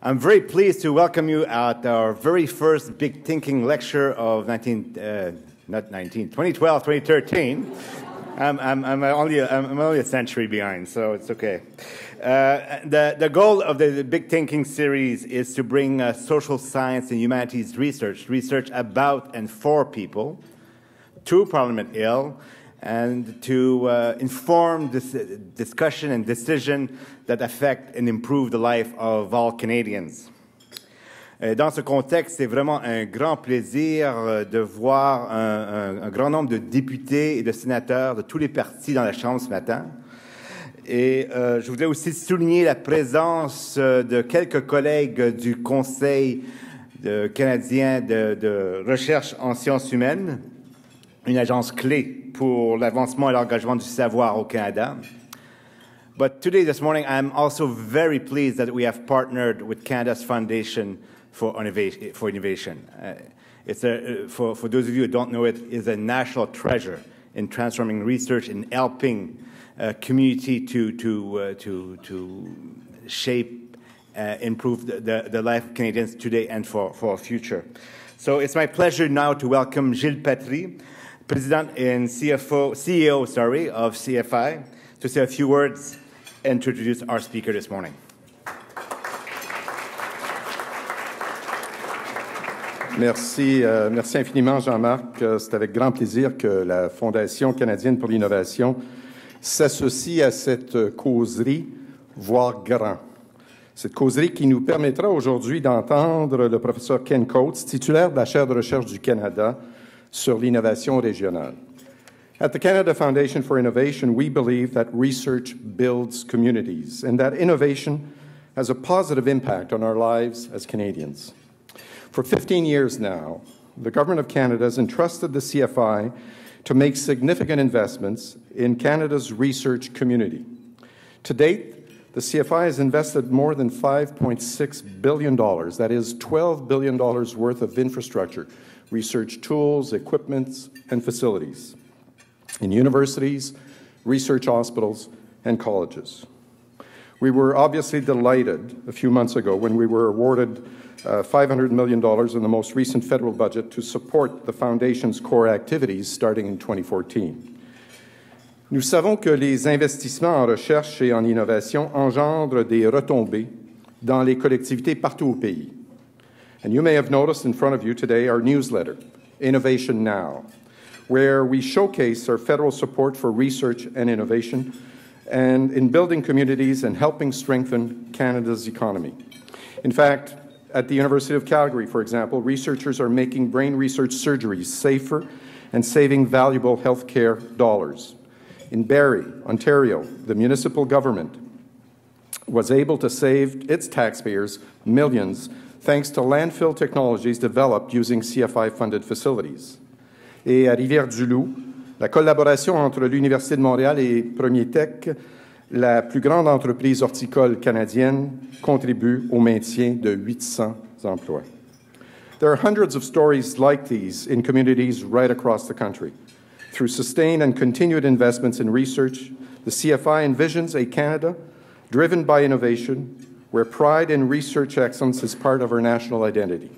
I'm very pleased to welcome you at our very first Big Thinking lecture of 2012, 2013. I'm only a century behind, so it's okay. The goal of the Big Thinking series is to bring social science and humanities research about and for people to Parliament Hill, and to inform this discussion and decision that affect and improve the life of all Canadians. Dans ce contexte, c'est vraiment un grand plaisir de voir un grand nombre de députés et de sénateurs de tous les partis dans la Chambre ce matin. Et je voudrais aussi souligner la présence de quelques collègues du Conseil canadien de recherche en sciences humaines, une agence clé pour l'avancement et l'engagement du savoir au Canada. But today, this morning, I'm also very pleased that we have partnered with Canada's Foundation for Innovation. For those of you who don't know it, is a national treasure in transforming research and helping community to shape, improve the life of Canadians today and for our future. So it's my pleasure now to welcome Gilles Patry, President and CEO of CFI, to say a few words and to introduce our speaker this morning. Merci infiniment, Jean-Marc. C'est avec grand plaisir que la Fondation canadienne pour l'innovation s'associe à cette causerie, voire grand. Cette causerie qui nous permettra aujourd'hui d'entendre le professeur Ken Coates, titulaire de la chaire de recherche du Canada sur l'innovation régionale. At the Canada Foundation for Innovation, we believe that research builds communities and that innovation has a positive impact on our lives as Canadians. For 15 years now, the Government of Canada has entrusted the CFI to make significant investments in Canada's research community. To date, the CFI has invested more than $5.6 billion, that is $12 billion worth of infrastructure, research tools, equipment, and facilities in universities, research hospitals, and colleges. We were obviously delighted a few months ago when we were awarded $500 million in the most recent federal budget to support the Foundation's core activities starting in 2014. Nous savons que les investissements en recherche et en innovation engendrent des retombées dans les collectivités partout au pays. And you may have noticed in front of you today our newsletter, Innovation Now, where we showcase our federal support for research and innovation and in building communities and helping strengthen Canada's economy. In fact, at the University of Calgary, for example, researchers are making brain research surgeries safer and saving valuable healthcare dollars. In Barrie, Ontario, the municipal government was able to save its taxpayers millions thanks to landfill technologies developed using CFI-funded facilities. Et à Rivière-du-Loup, la collaboration entre l'Université de Montréal et Premier Tech, la plus grande entreprise horticole canadienne, contribue au maintien de 800 emplois. There are hundreds of stories like these in communities right across the country. Through sustained and continued investments in research, the CFI envisions a Canada driven by innovation, where pride in research excellence is part of our national identity.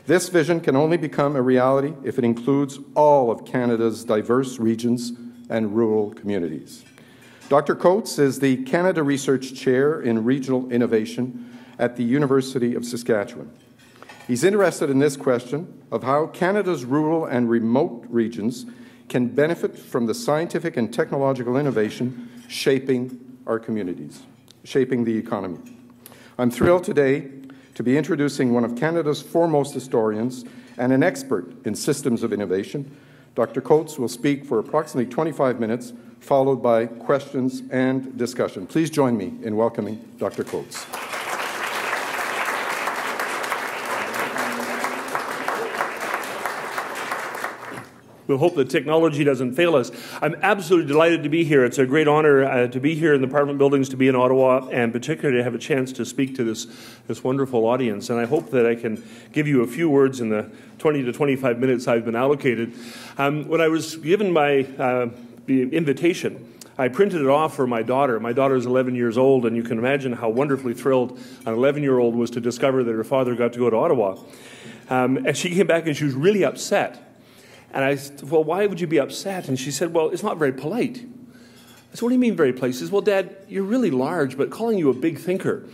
This vision can only become a reality if it includes all of Canada's diverse regions and rural communities. Dr. Coates is the Canada Research Chair in Regional Innovation at the University of Saskatchewan. He's interested in this question of how Canada's rural and remote regions can benefit from the scientific and technological innovation shaping our communities, shaping the economy. I'm thrilled today to be introducing one of Canada's foremost historians and an expert in systems of innovation. Dr. Coates will speak for approximately 25 minutes, followed by questions and discussion. Please join me in welcoming Dr. Coates. We'll hope that technology doesn't fail us. I'm absolutely delighted to be here. It's a great honor to be here in the Parliament buildings, to be in Ottawa, and particularly to have a chance to speak to this wonderful audience. And I hope that I can give you a few words in the 20 to 25 minutes I've been allocated. When I was given my invitation I printed it off for my daughter. My daughter is 11 years old, and you can imagine how wonderfully thrilled an 11-year-old was to discover that her father got to go to Ottawa. And she came back and she was really upset. And I said, well, why would you be upset? And she said, well, it's not very polite. I said, what do you mean very polite? She says, well, Dad, you're really large, but calling you a big thinker.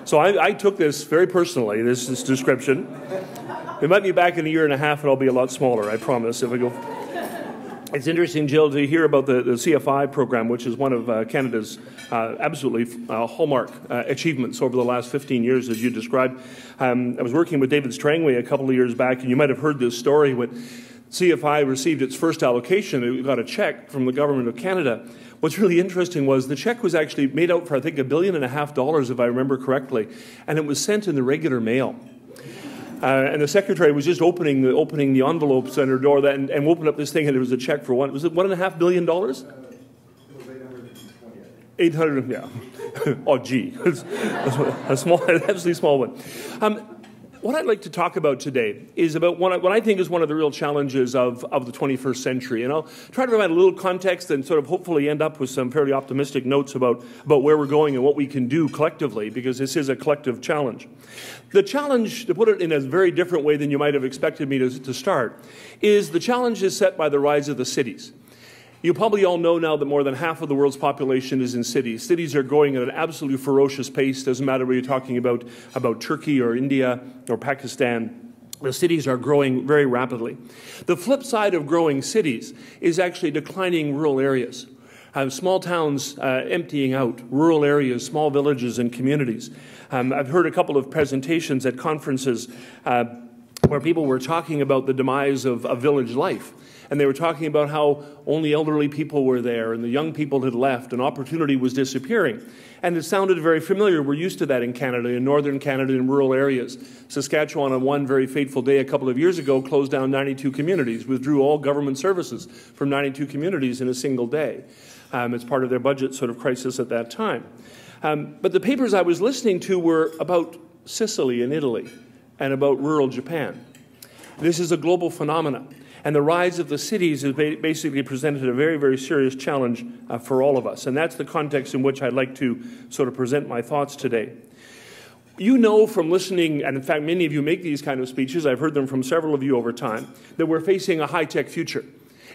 So I took this very personally, this description. It might be back in a year and a half, and I'll be a lot smaller, I promise, if I go. It's interesting, Jill, to hear about the CFI program, which is one of Canada's absolutely hallmark achievements over the last 15 years, as you described. I was working with David Strangway a couple of years back, and you might have heard this story. When CFI received its first allocation, it got a check from the Government of Canada. What's really interesting was the check was actually made out for, I think, $1.5 billion, if I remember correctly, and it was sent in the regular mail. And the secretary was just opening the envelopes on her door and opened up this thing, and there was a check for was it $1.5 billion? It was 800, yeah. Oh, gee, it's a small, an absolutely small one. What I'd like to talk about today is about what I think is one of the real challenges of the 21st century. And I'll try to provide a little context and sort of hopefully end up with some fairly optimistic notes about where we're going and what we can do collectively, because this is a collective challenge. The challenge, to put it in a very different way than you might have expected me to start, is the challenge is set by the rise of the cities. You probably all know now that more than half of the world's population is in cities. Cities are growing at an absolutely ferocious pace. Doesn't matter whether you're talking about Turkey or India or Pakistan. The cities are growing very rapidly. The flip side of growing cities is actually declining rural areas. Small towns emptying out, rural areas, small villages and communities. I've heard a couple of presentations at conferences where people were talking about the demise of village life. And they were talking about how only elderly people were there and the young people had left and opportunity was disappearing. And it sounded very familiar. We're used to that in Canada, in northern Canada, in rural areas. Saskatchewan, on one very fateful day a couple of years ago, closed down 92 communities, withdrew all government services from 92 communities in a single day. It's part of their budget sort of crisis at that time. But the papers I was listening to were about Sicily in Italy and about rural Japan. This is a global phenomenon. And the rise of the cities has basically presented a very, very serious challenge for all of us. And that's the context in which I'd like to sort of present my thoughts today. You know from listening, and in fact many of you make these kind of speeches, I've heard them from several of you over time, that we're facing a high-tech future.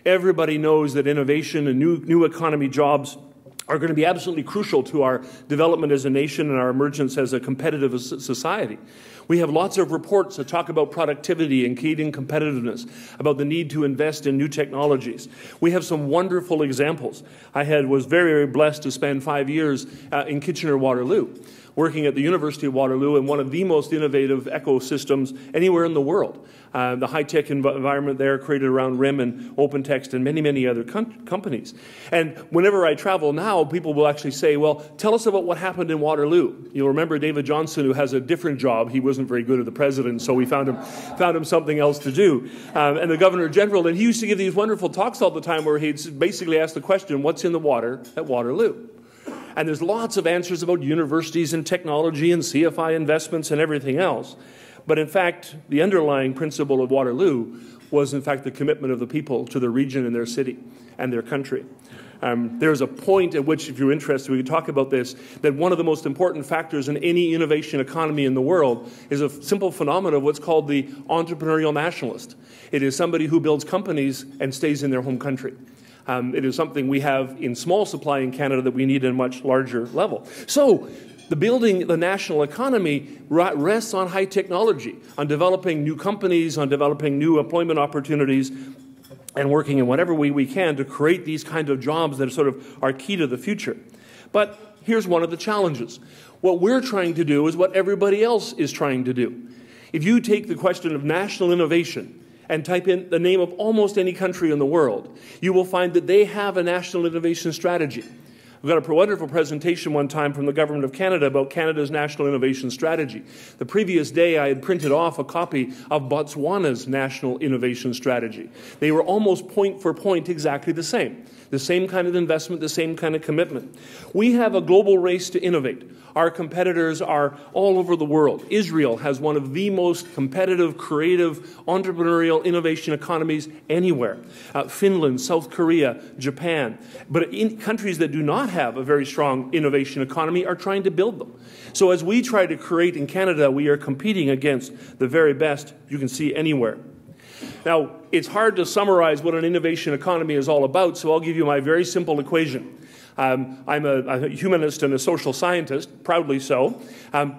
Everybody knows that innovation and new economy jobs are going to be absolutely crucial to our development as a nation and our emergence as a competitive society. We have lots of reports that talk about productivity and keyed in competitiveness, about the need to invest in new technologies. We have some wonderful examples. I was very, very blessed to spend 5 years in Kitchener-Waterloo, working at the University of Waterloo in one of the most innovative ecosystems anywhere in the world. The high-tech environment there created around RIM and OpenText and many, many other companies. And whenever I travel now, people will actually say, well, tell us about what happened in Waterloo. You'll remember David Johnson, who has a different job. He wasn't very good at the president, so we found him something else to do. And the Governor General, and he used to give these wonderful talks all the time where he'd basically ask the question, what's in the water at Waterloo? And there's lots of answers about universities and technology and CFI investments and everything else. But in fact, the underlying principle of Waterloo was in fact the commitment of the people to their region and their city and their country. There's a point at which, if you're interested, we can talk about this, that one of the most important factors in any innovation economy in the world is a simple phenomenon of what's called the entrepreneurial nationalist. It is somebody who builds companies and stays in their home country. It is something we have in small supply in Canada that we need at a much larger level. So, building the national economy rests on high technology, on developing new companies, on developing new employment opportunities, and working in whatever way we can to create these kinds of jobs that sort of are key to the future. But here's one of the challenges. What we're trying to do is what everybody else is trying to do. If you take the question of national innovation and type in the name of almost any country in the world, you will find that they have a national innovation strategy. We got a wonderful presentation one time from the Government of Canada about Canada's National Innovation Strategy. The previous day, I had printed off a copy of Botswana's National Innovation Strategy. They were almost point for point exactly the same. The same kind of investment, the same kind of commitment. We have a global race to innovate. Our competitors are all over the world. Israel has one of the most competitive, creative, entrepreneurial innovation economies anywhere. Finland, South Korea, Japan. But in countries that do not have a very strong innovation economy are trying to build them. So as we try to create in Canada, we are competing against the very best you can see anywhere. Now, it's hard to summarize what an innovation economy is all about, so I'll give you my very simple equation. I'm a humanist and a social scientist, proudly so.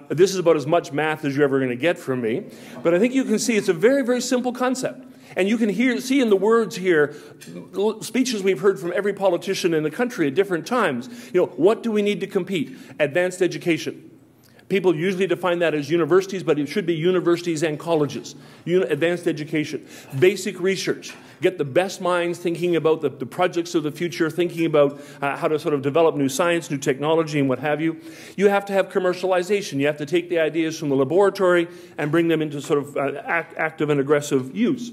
This is about as much math as you're ever going to get from me. But I think you can see it's a very, very simple concept. And you can see in the words here, speeches we've heard from every politician in the country at different times. You know, what do we need to compete? Advanced education. People usually define that as universities, but it should be universities and colleges. Advanced education. Basic research. Get the best minds thinking about the projects of the future, thinking about how to sort of develop new science, new technology, and what have you. You have to have commercialization. You have to take the ideas from the laboratory and bring them into sort of active and aggressive use.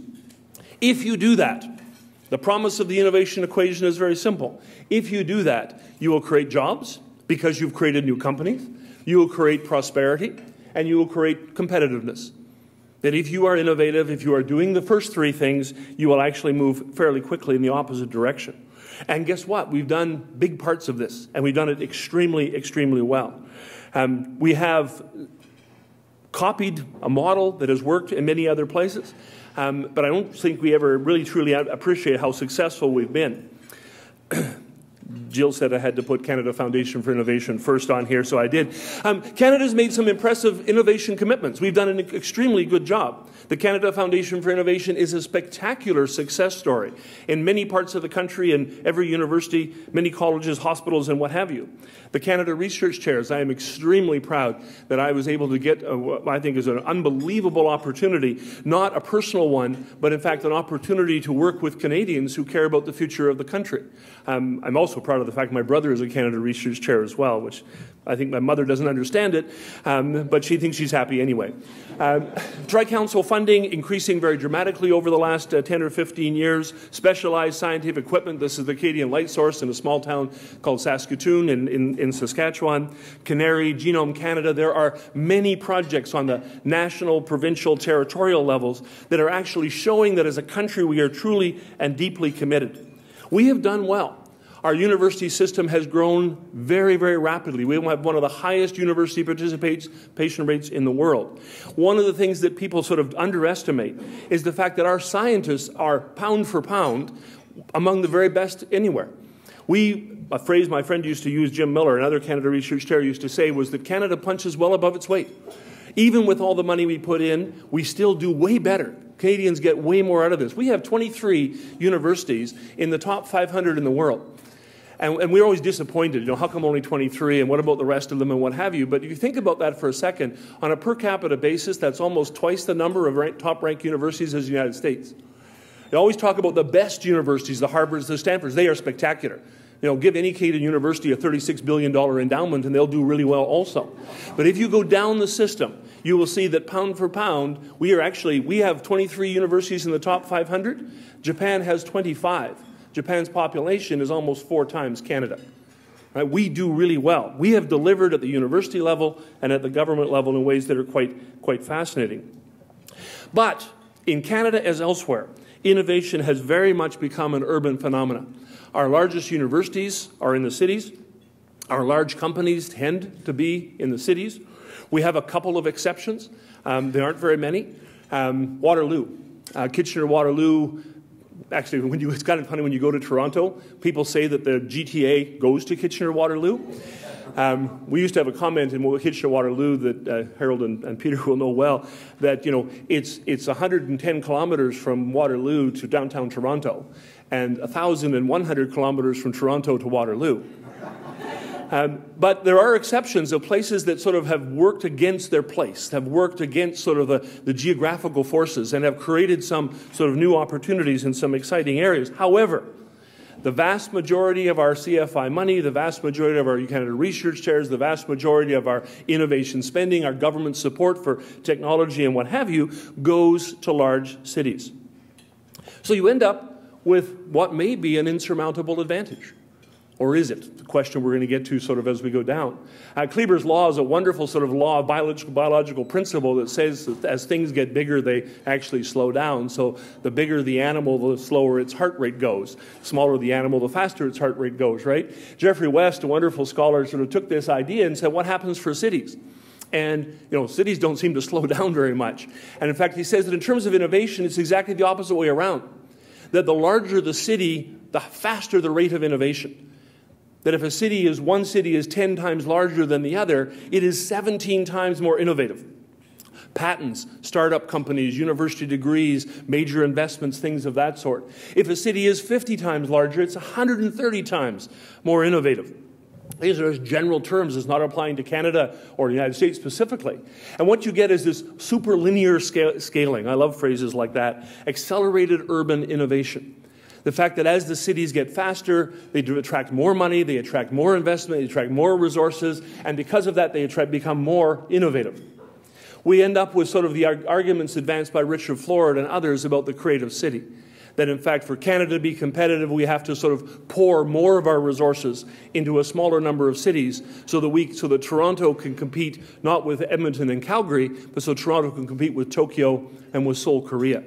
If you do that, the promise of the innovation equation is very simple. If you do that, you will create jobs because you've created new companies. You will create prosperity, and you will create competitiveness. That if you are innovative, if you are doing the first three things, you will actually move fairly quickly in the opposite direction. And guess what? We've done big parts of this, and we've done it extremely, extremely well. We have copied a model that has worked in many other places, but I don't think we ever really truly appreciate how successful we've been. Jill said I had to put Canada Foundation for Innovation first on here, so I did. Canada's made some impressive innovation commitments. We've done an extremely good job. The Canada Foundation for Innovation is a spectacular success story in many parts of the country, in every university, many colleges, hospitals, and what have you. The Canada Research Chairs, I am extremely proud that I was able to get what I think is an unbelievable opportunity, not a personal one, but in fact an opportunity to work with Canadians who care about the future of the country. I'm also proud of the fact my brother is a Canada Research Chair as well, which I think my mother doesn't understand it, but she thinks she's happy anyway. Tri-Council funding increasing very dramatically over the last 10 or 15 years. Specialized scientific equipment. This is the Acadian Light Source in a small town called Saskatoon in Saskatchewan. Canary, Genome Canada. There are many projects on the national, provincial, territorial levels that are actually showing that as a country we are truly and deeply committed. We have done well. Our university system has grown very, very rapidly. We have one of the highest university participation rates in the world. One of the things that people sort of underestimate is the fact that our scientists are, pound for pound, among the very best anywhere. A phrase my friend used to use, Jim Miller, another Canada Research Chair, used to say was that Canada punches well above its weight. Even with all the money we put in, we still do way better. Canadians get way more out of this. We have 23 universities in the top 500 in the world. And we're always disappointed, you know, how come only 23 and what about the rest of them and what have you? But if you think about that for a second, on a per capita basis, that's almost twice the number of top-ranked universities as the United States. They always talk about the best universities, the Harvards, the Stanfords. They are spectacular. You know, give any Canadian university a $36 billion endowment and they'll do really well also. But if you go down the system, you will see that pound for pound, we have 23 universities in the top 500. Japan has 25. Japan's population is almost 4 times Canada. Right? We do really well. We have delivered at the university level and at the government level in ways that are quite fascinating. But in Canada as elsewhere, innovation has very much become an urban phenomenon. Our largest universities are in the cities. Our large companies tend to be in the cities. We have a couple of exceptions. There aren't very many. Waterloo, Kitchener-Waterloo. Actually, it's kind of funny when you go to Toronto, people say that the GTA goes to Kitchener-Waterloo. We used to have a comment in Kitchener-Waterloo that Harold and Peter will know well, that, you know, it's 110 kilometers from Waterloo to downtown Toronto and 1,100 kilometers from Toronto to Waterloo. But there are exceptions of places that sort of have worked against their place, have worked against sort of the geographical forces and have created some sort of new opportunities in some exciting areas. However, The vast majority of our CFI money, the vast majority of our Canada research shares, the vast majority of our innovation spending, our government support for technology and what have you, goes to large cities. So you end up with what may be an insurmountable advantage. Or is it? The question we're going to get to sort of as we go down. Kleber's law is a wonderful sort of law of biological principle that says that as things get bigger, they actually slow down. So the bigger the animal, the slower its heart rate goes. The smaller the animal, the faster its heart rate goes, right? Jeffrey West, a wonderful scholar, sort of took this idea and said, what happens for cities? And, cities don't seem to slow down very much. And in fact, he says that in terms of innovation, it's exactly the opposite way around. That the larger the city, the faster the rate of innovation. That if one city is 10 times larger than the other, it is 17 times more innovative. Patents, startup companies, university degrees, major investments, things of that sort. If a city is 50 times larger, it's 130 times more innovative. These are general terms. It's not applying to Canada or the United States specifically. And what you get is this superlinear scaling. I love phrases like that. Accelerated urban innovation. The fact that as the cities get faster, they attract more money, they attract more investment, they attract more resources, and because of that, they become more innovative. We end up with sort of the arguments advanced by Richard Florida and others about the creative city. That in fact, for Canada to be competitive, we have to sort of pour more of our resources into a smaller number of cities so that Toronto can compete not with Edmonton and Calgary, but so Toronto can compete with Tokyo and with Seoul, Korea.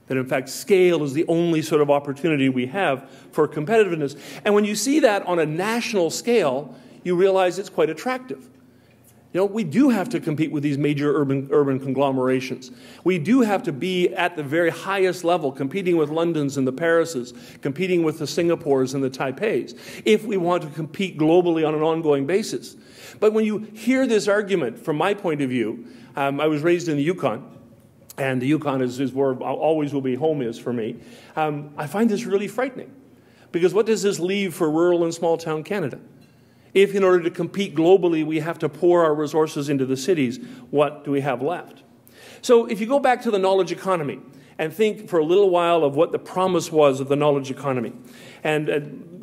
That in fact, scale is the only sort of opportunity we have for competitiveness. And when you see that on a national scale, you realize it's quite attractive. We do have to compete with these major urban conglomerations. We do have to be at the very highest level, competing with Londons and the Parises, competing with the Singapores and the Taipeis, if we want to compete globally on an ongoing basis. But when you hear this argument, from my point of view, I was raised in the Yukon, and the Yukon is where always will be home is for me. I find this really frightening, because what does this leave for rural and small town Canada? If in order to compete globally we have to pour our resources into the cities, what do we have left? So if you go back to the knowledge economy and think for a little while of what the promise was of the knowledge economy. And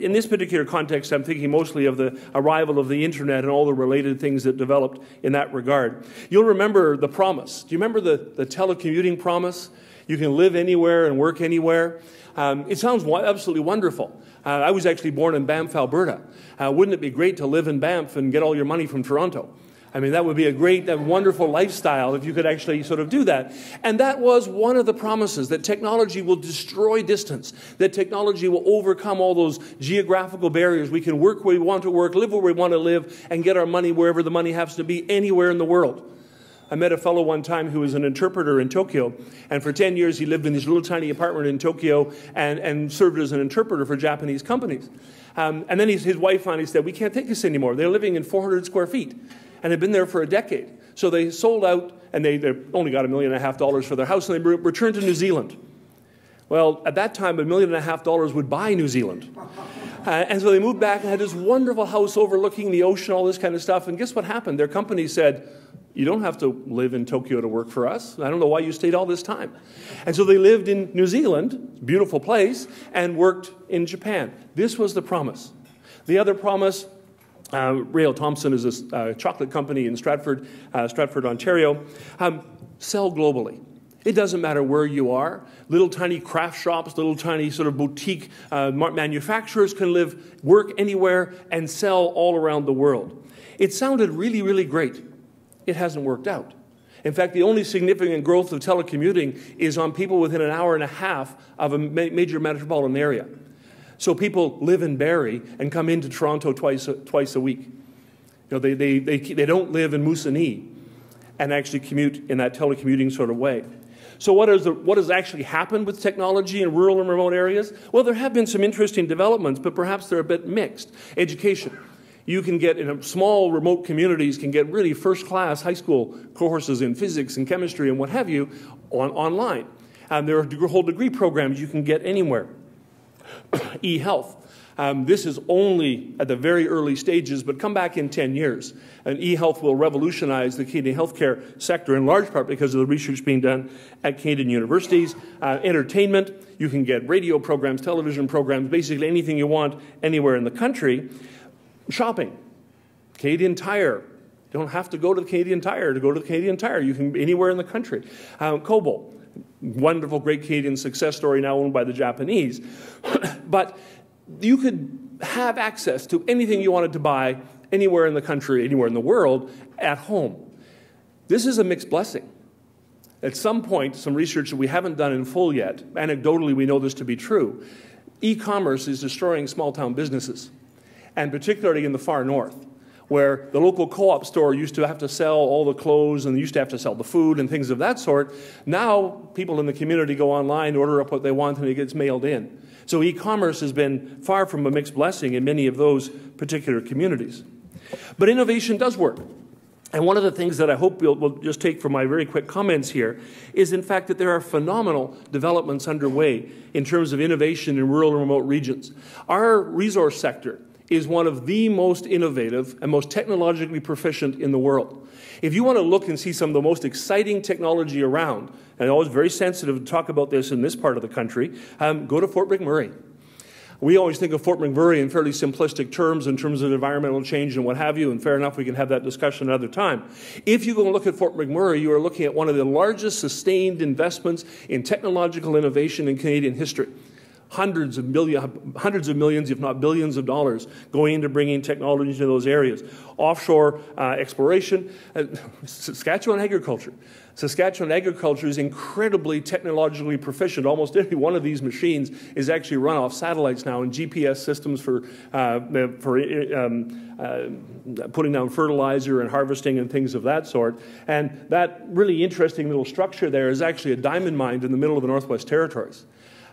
in this particular context, I'm thinking mostly of the arrival of the internet and all the related things that developed in that regard. You'll remember the promise. Do you remember the telecommuting promise? You can live anywhere and work anywhere. It sounds absolutely wonderful. I was actually born in Banff, Alberta. Wouldn't it be great to live in Banff and get all your money from Toronto? I mean, that would be a great, wonderful lifestyle if you could actually sort of do that. And that was one of the promises, that technology will destroy distance, that technology will overcome all those geographical barriers. We can work where we want to work, live where we want to live, and get our money wherever the money happens to be, anywhere in the world. I met a fellow one time who was an interpreter in Tokyo, and for 10 years he lived in this little tiny apartment in Tokyo and served as an interpreter for Japanese companies. And then his wife finally said, we can't take this anymore. They're living in 400 square feet. And had been there for a decade. So they sold out, and they only got $1.5 million for their house, and they returned to New Zealand. Well, at that time, $1.5 million would buy New Zealand. And so they moved back and had this wonderful house overlooking the ocean, all this kind of stuff. And guess what happened? Their company said, you don't have to live in Tokyo to work for us. I don't know why you stayed all this time. And so they lived in New Zealand, beautiful place, and worked in Japan. This was the promise. The other promise, Rail Thompson is a chocolate company in Stratford, Ontario. Sell globally. It doesn't matter where you are. Little tiny craft shops, little tiny sort of boutique manufacturers can work anywhere, and sell all around the world. It sounded really, really great. It hasn't worked out. In fact, the only significant growth of telecommuting is on people within an hour and a half of a major metropolitan area. So people live in Barrie and come into Toronto twice a week. They don't live in Moosonee and actually commute in that telecommuting sort of way. So what has actually happened with technology in rural and remote areas? Well, there have been some interesting developments, but perhaps they're a bit mixed. Education. You can get, in small remote communities, can get really first-class high school courses in physics and chemistry and what have you online. There are whole degree programs you can get anywhere. E-health. This is only at the very early stages, but come back in 10 years, and e-health will revolutionize the Canadian healthcare sector, in large part because of the research being done at Canadian universities. Entertainment, you can get radio programs, television programs, basically anything you want anywhere in the country. Shopping, Canadian Tire. You don't have to go to the Canadian Tire to go to the Canadian Tire. You can anywhere in the country. Kobo, wonderful, great Canadian success story now owned by the Japanese. But you could have access to anything you wanted to buy anywhere in the country, anywhere in the world, at home. This is a mixed blessing. At some point, some research that we haven't done in full yet, anecdotally we know this to be true, e-commerce is destroying small-town businesses, and particularly in the far north, where the local co-op store used to have to sell all the clothes and used to have to sell the food and things of that sort. Now, people in the community go online, order up what they want, and it gets mailed in. So e-commerce has been far from a mixed blessing in many of those particular communities. But innovation does work. And one of the things that I hope we'll just take from my very quick comments here is, in fact, that there are phenomenal developments underway in terms of innovation in rural and remote regions. Our resource sector is one of the most innovative and most technologically proficient in the world. If you want to look and see some of the most exciting technology around, and I'm always very sensitive to talk about this in this part of the country, go to Fort McMurray. We always think of Fort McMurray in fairly simplistic terms in terms of environmental change and what have you, and fair enough, we can have that discussion another time. If you go and look at Fort McMurray, you are looking at one of the largest sustained investments in technological innovation in Canadian history. Hundreds of millions, if not billions of dollars going into bringing technology into those areas. Offshore exploration, Saskatchewan agriculture. Saskatchewan agriculture is incredibly technologically proficient. Almost every one of these machines is actually run off satellites now and GPS systems for putting down fertilizer and harvesting and things of that sort. And that really interesting little structure there is actually a diamond mine in the middle of the Northwest Territories.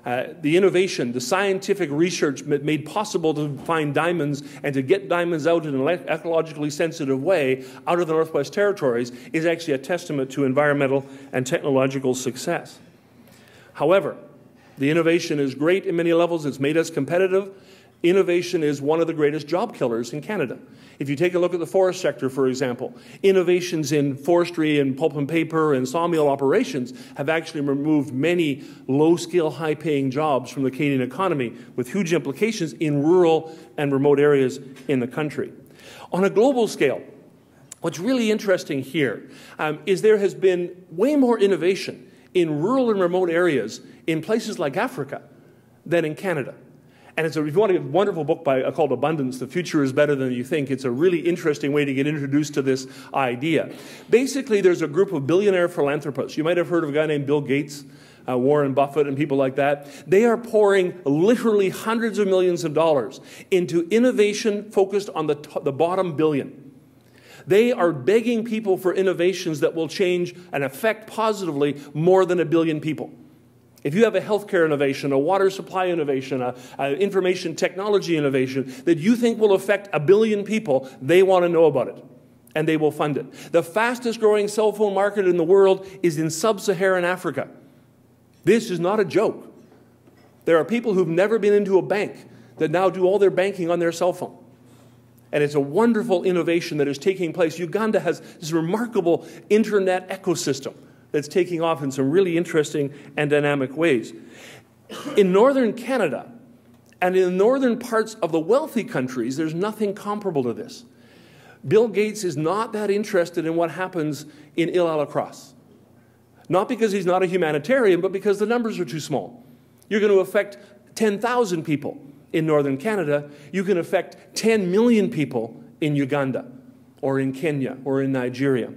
The innovation, the scientific research made possible to find diamonds and to get diamonds out in an ecologically sensitive way out of the Northwest Territories is actually a testament to environmental and technological success. However, the innovation is great in many levels. It's made us competitive. Innovation is one of the greatest job killers in Canada. If you take a look at the forest sector, for example, innovations in forestry and pulp and paper and sawmill operations have actually removed many low-skill, high-paying jobs from the Canadian economy with huge implications in rural and remote areas in the country. On a global scale, what's really interesting here is there has been way more innovation in rural and remote areas in places like Africa than in Canada. And if you want to get a wonderful book called Abundance, The Future is Better Than You Think, it's a really interesting way to get introduced to this idea. Basically, there's a group of billionaire philanthropists. You might have heard of a guy named Bill Gates, Warren Buffett, and people like that. They are pouring literally hundreds of millions of dollars into innovation focused on the bottom billion. They are begging people for innovations that will change and affect positively more than 1 billion people. If you have a healthcare innovation, a water supply innovation, an information technology innovation that you think will affect 1 billion people, they want to know about it, and they will fund it. The fastest growing cell phone market in the world is in sub-Saharan Africa. This is not a joke. There are people who've never been into a bank that now do all their banking on their cell phone. And it's a wonderful innovation that is taking place. Uganda has this remarkable internet ecosystem that's taking off in some really interesting and dynamic ways. In northern Canada and in the northern parts of the wealthy countries, there's nothing comparable to this. Bill Gates is not that interested in what happens in Île-à-la-Crosse. Not because he's not a humanitarian, but because the numbers are too small. You're going to affect 10,000 people in northern Canada. You can affect 10 million people in Uganda or in Kenya or in Nigeria.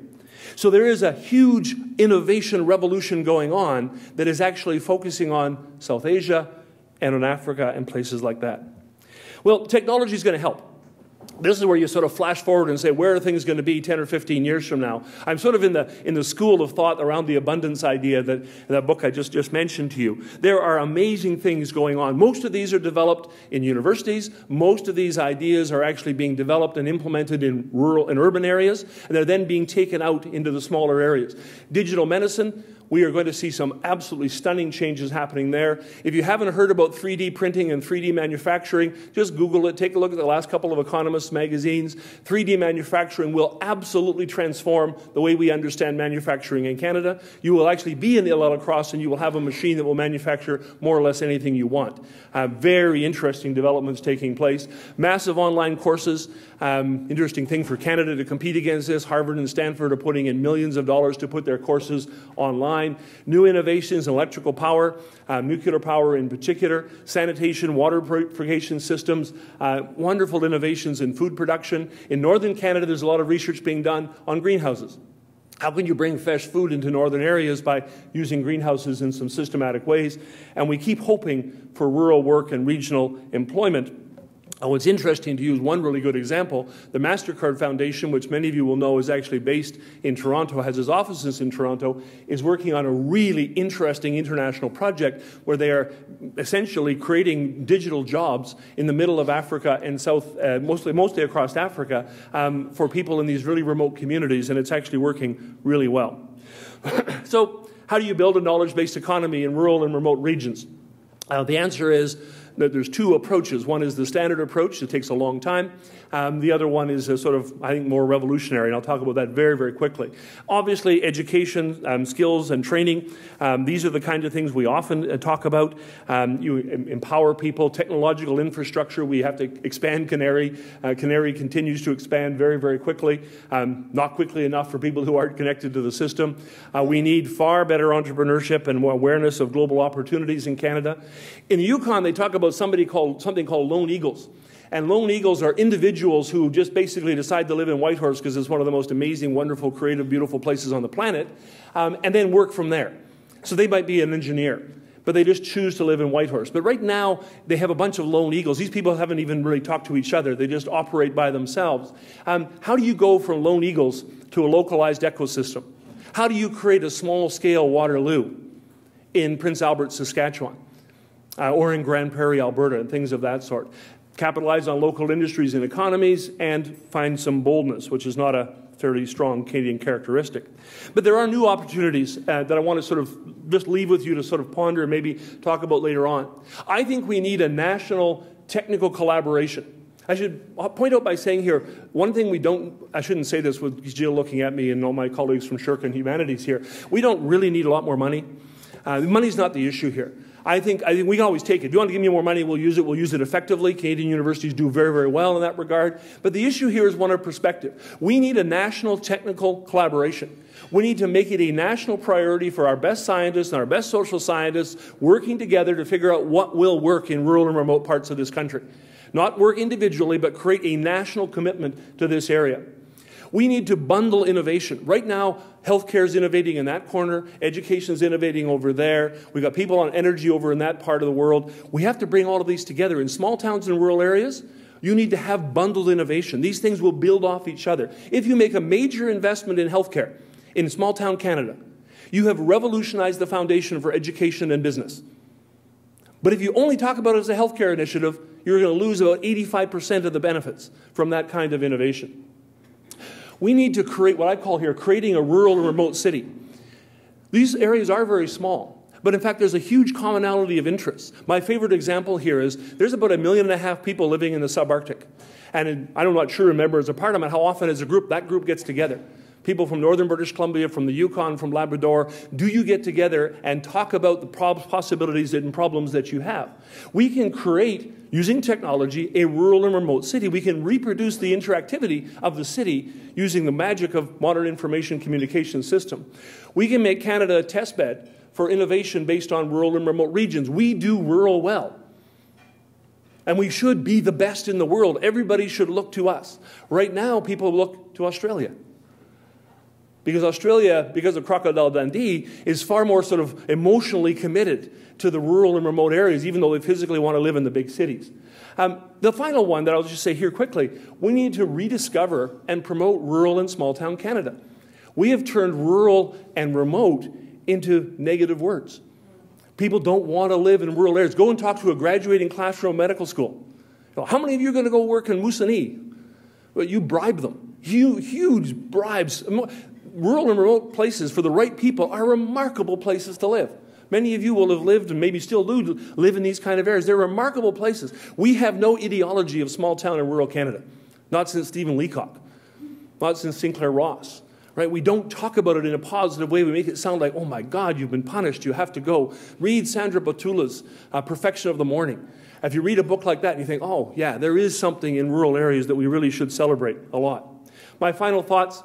So there is a huge innovation revolution going on that is actually focusing on South Asia and on Africa and places like that. Well, technology is going to help. This is where you sort of flash forward and say, where are things going to be 10 or 15 years from now? I'm sort of in the school of thought around the abundance idea, that book I just mentioned to you. There are amazing things going on. Most of these are developed in universities. Most of these ideas are actually being developed and implemented in rural and urban areas, and they're then being taken out into the smaller areas. Digital medicine, We are going to see some absolutely stunning changes happening there. If you haven't heard about 3D printing and 3D manufacturing, just Google it. Take a look at the last couple of Economist magazines. 3D manufacturing will absolutely transform the way we understand manufacturing in Canada. You will actually be in Illa Cross and you will have a machine that will manufacture more or less anything you want. Very interesting developments taking place. Massive online courses. Interesting thing for Canada to compete against this. Harvard and Stanford are putting in millions of dollars to put their courses online. New innovations in electrical power, nuclear power in particular, sanitation, water purification systems, wonderful innovations in food production. In northern Canada, there's a lot of research being done on greenhouses. How can you bring fresh food into northern areas by using greenhouses in some systematic ways? And we keep hoping for rural work and regional employment. Oh, it's interesting to use one really good example. The MasterCard Foundation, which many of you will know is actually based in Toronto, has its offices in Toronto, is working on a really interesting international project where they are essentially creating digital jobs in the middle of Africa and mostly across Africa for people in these really remote communities, and it's actually working really well. So how do you build a knowledge-based economy in rural and remote regions? The answer is that there's two approaches. One is the standard approach that takes a long time. The other one is a sort of, I think, more revolutionary, and I'll talk about that very, very quickly. Obviously, education, skills, and training. These are the kinds of things we often talk about. You empower people. Technological infrastructure, we have to expand Canary. Canary continues to expand very, very quickly. Not quickly enough for people who aren't connected to the system. We need far better entrepreneurship and more awareness of global opportunities in Canada. In the Yukon, they talk about something called lone eagles. And lone eagles are individuals who just basically decide to live in Whitehorse because it's one of the most amazing, wonderful, creative, beautiful places on the planet, and then work from there. So they might be an engineer, but they just choose to live in Whitehorse. But right now, they have a bunch of lone eagles. These people haven't even really talked to each other. They just operate by themselves. How do you go from lone eagles to a localized ecosystem? How do you create a small-scale Waterloo in Prince Albert, Saskatchewan? Or in Grand Prairie, Alberta, and things of that sort. Capitalize on local industries and economies, and find some boldness, which is not a fairly strong Canadian characteristic. But there are new opportunities that I want to sort of just leave with you to sort of ponder and maybe talk about later on. I think we need a national technical collaboration. I should point out by saying here, one thing we don't, I shouldn't say this with Jill looking at me and all my colleagues from Shirk and Humanities here, we don't really need a lot more money. Money's not the issue here. I think we can always take it. If you want to give me more money, we'll use it effectively. Canadian universities do very, very well in that regard. But the issue here is one of perspective. We need a national technical collaboration. We need to make it a national priority for our best scientists and our best social scientists working together to figure out what will work in rural and remote parts of this country. Not work individually, but create a national commitment to this area. We need to bundle innovation. Right now, healthcare is innovating in that corner. Education is innovating over there. We've got people on energy over in that part of the world. We have to bring all of these together. In small towns and rural areas, you need to have bundled innovation. These things will build off each other. If you make a major investment in healthcare in small town Canada, you have revolutionized the foundation for education and business. But if you only talk about it as a healthcare initiative, you're going to lose about 85% of the benefits from that kind of innovation. We need to create what I call here creating a rural and remote city. These areas are very small, but in fact there's a huge commonality of interests. My favorite example here is there's about 1.5 million people living in the subarctic. And I'm not sure remember as a part of it how often as a group that group gets together. People from northern British Columbia, from the Yukon, from Labrador, do you get together and talk about the possibilities and problems that you have? We can create, using technology, a rural and remote city. We can reproduce the interactivity of the city using the magic of modern information communication system. We can make Canada a test bed for innovation based on rural and remote regions. We do rural well. And we should be the best in the world. Everybody should look to us. Right now, people look to Australia. Because Australia, because of Crocodile Dundee, is far more sort of emotionally committed to the rural and remote areas, even though they physically want to live in the big cities. The final one that I'll just say here quickly, we need to rediscover and promote rural and small town Canada. We have turned rural and remote into negative words. People don't want to live in rural areas. Go and talk to a graduating class from medical school. How many of you are going to go work in Moosonee? Well, you bribe them. Huge bribes. rural and remote places, for the right people, are remarkable places to live. Many of you will have lived and maybe still do live in these kind of areas. They're remarkable places. We have no ideology of small town and rural Canada. Not since Stephen Leacock. Not since Sinclair Ross. Right? We don't talk about it in a positive way. We make it sound like, oh my God, you've been punished. You have to go. Read Sandra Botula's Perfection of the Morning. If you read a book like that and you think, oh yeah, there is something in rural areas that we really should celebrate a lot. My final thoughts,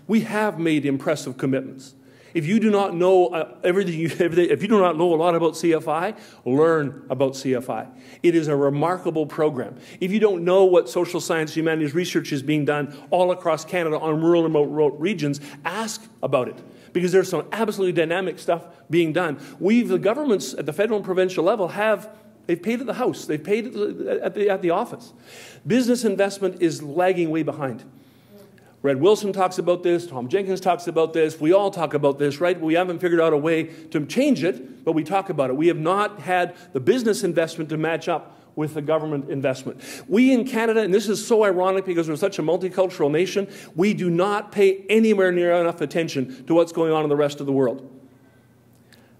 we have made impressive commitments. If you do not know if you do not know a lot about CFI, learn about CFI. It is a remarkable program. If you don't know what social science, humanities research is being done all across Canada on rural and remote regions, ask about it. Because there's some absolutely dynamic stuff being done. The governments at the federal and provincial level they've paid at the house. They've paid at the office. Business investment is lagging way behind. Red Wilson talks about this, Tom Jenkins talks about this, we all talk about this, right? We haven't figured out a way to change it, but we talk about it. We have not had the business investment to match up with the government investment. We in Canada, and this is so ironic because we're such a multicultural nation, we do not pay anywhere near enough attention to what's going on in the rest of the world.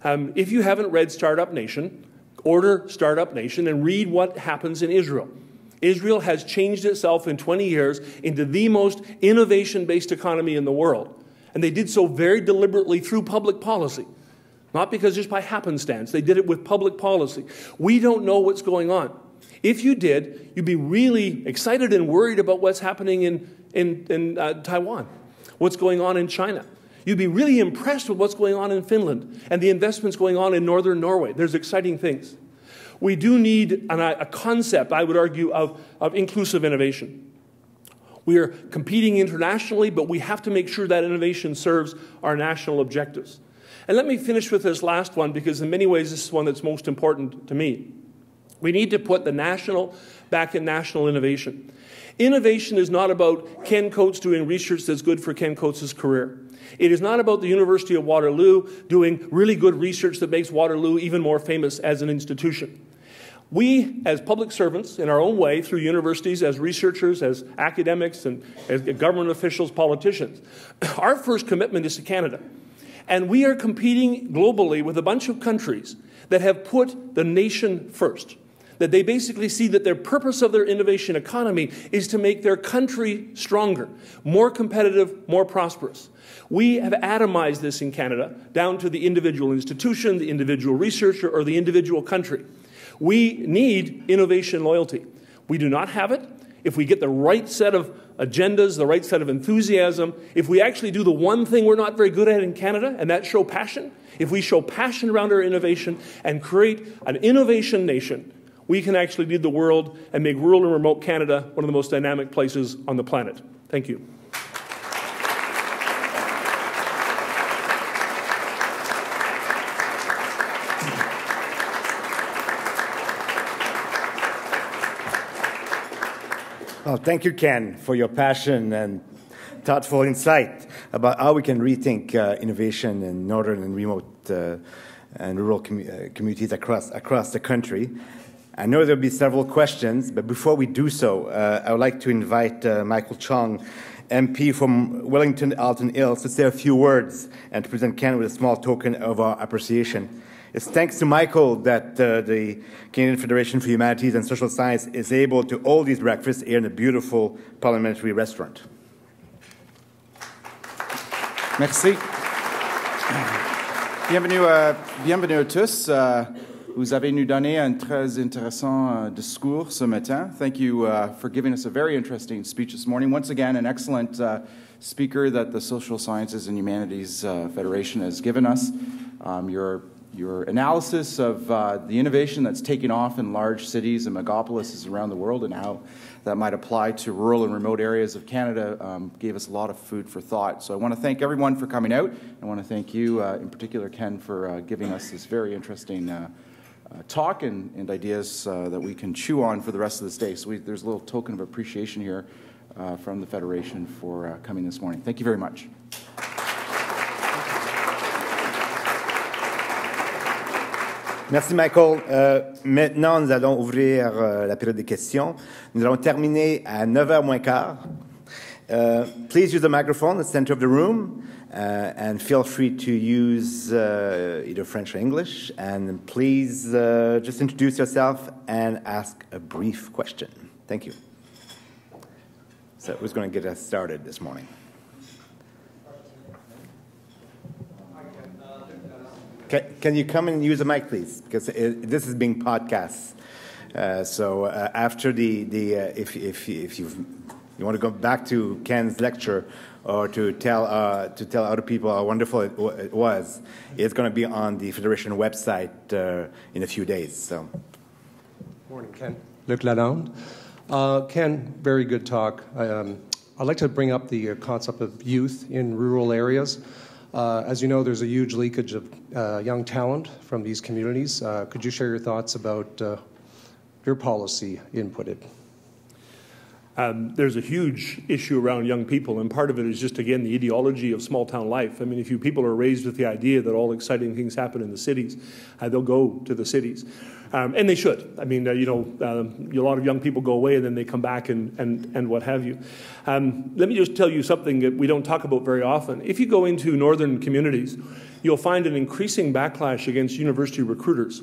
If you haven't read Startup Nation, order Startup Nation and read what happens in Israel. Israel has changed itself in 20 years into the most innovation-based economy in the world. And they did so very deliberately through public policy. Not because just by happenstance. They did it with public policy. We don't know what's going on. If you did, you'd be really excited and worried about what's happening in Taiwan, what's going on in China. You'd be really impressed with what's going on in Finland and the investments going on in northern Norway. There's exciting things. We do need a concept, I would argue, of inclusive innovation. We are competing internationally, but we have to make sure that innovation serves our national objectives. And let me finish with this last one, because in many ways this is one that's most important to me. We need to put the national back in national innovation. Innovation is not about Ken Coates doing research that's good for Ken Coates' career. It is not about the University of Waterloo doing really good research that makes Waterloo even more famous as an institution. We, as public servants, in our own way, through universities, as researchers, as academics, and as government officials, politicians, our first commitment is to Canada. And we are competing globally with a bunch of countries that have put the nation first. That they basically see that their purpose of their innovation economy is to make their country stronger, more competitive, more prosperous. We have atomized this in Canada down to the individual institution, the individual researcher, or the individual country. We need innovation loyalty. We do not have it. If we get the right set of agendas, the right set of enthusiasm, if we actually do the one thing we're not very good at in Canada, and that's show passion, if we show passion around our innovation and create an innovation nation, we can actually lead the world and make rural and remote Canada one of the most dynamic places on the planet. Thank you. Well, thank you, Ken, for your passion and thoughtful insight about how we can rethink innovation in northern and remote and rural communities across the country. I know there'll be several questions, but before we do so, I would like to invite Michael Chong, MP from Wellington-Alton Hills, to say a few words and to present Ken with a small token of our appreciation. It's thanks to Michael that the Canadian Federation for Humanities and Social Science is able to hold these breakfasts here in a beautiful parliamentary restaurant. Merci. Bienvenue à tous. Vous avez nous donné un très intéressant discours ce matin. Thank you for giving us a very interesting speech this morning. Once again, an excellent speaker that the Social Sciences and Humanities Federation has given us. Your analysis of the innovation that's taking off in large cities and megapolises around the world and how that might apply to rural and remote areas of Canada gave us a lot of food for thought. So I want to thank everyone for coming out. I want to thank you, in particular, Ken, for giving us this very interesting talk and ideas that we can chew on for the rest of this day. So there's a little token of appreciation here from the Federation for coming this morning. Thank you very much. Merci, Michael. Maintenant, nous allons ouvrir la période des questions. Nous allons terminer à 9h moins quart. Please use the microphone in the center of the room, and feel free to use either French or English. And please just introduce yourself and ask a brief question. Thank you. So who's going to get us started this morning? Can you come and use a mic, please? Because this is being podcast. So after if you want to go back to Ken's lecture or to tell other people how wonderful it was, it's going to be on the Federation website in a few days. So, Morning, Ken. Luc Lalonde. Ken, very good talk. I'd like to bring up the concept of youth in rural areas. As you know, there's a huge leakage of young talent from these communities. Could you share your thoughts about your policy inputted? There's a huge issue around young people, and part of it is just, again, the ideology of small-town life. I mean, if people are raised with the idea that all exciting things happen in the cities, they'll go to the cities. And they should. I mean, a lot of young people go away and then they come back and what have you. Let me just tell you something that we don't talk about very often. If you go into northern communities, you'll find an increasing backlash against university recruiters.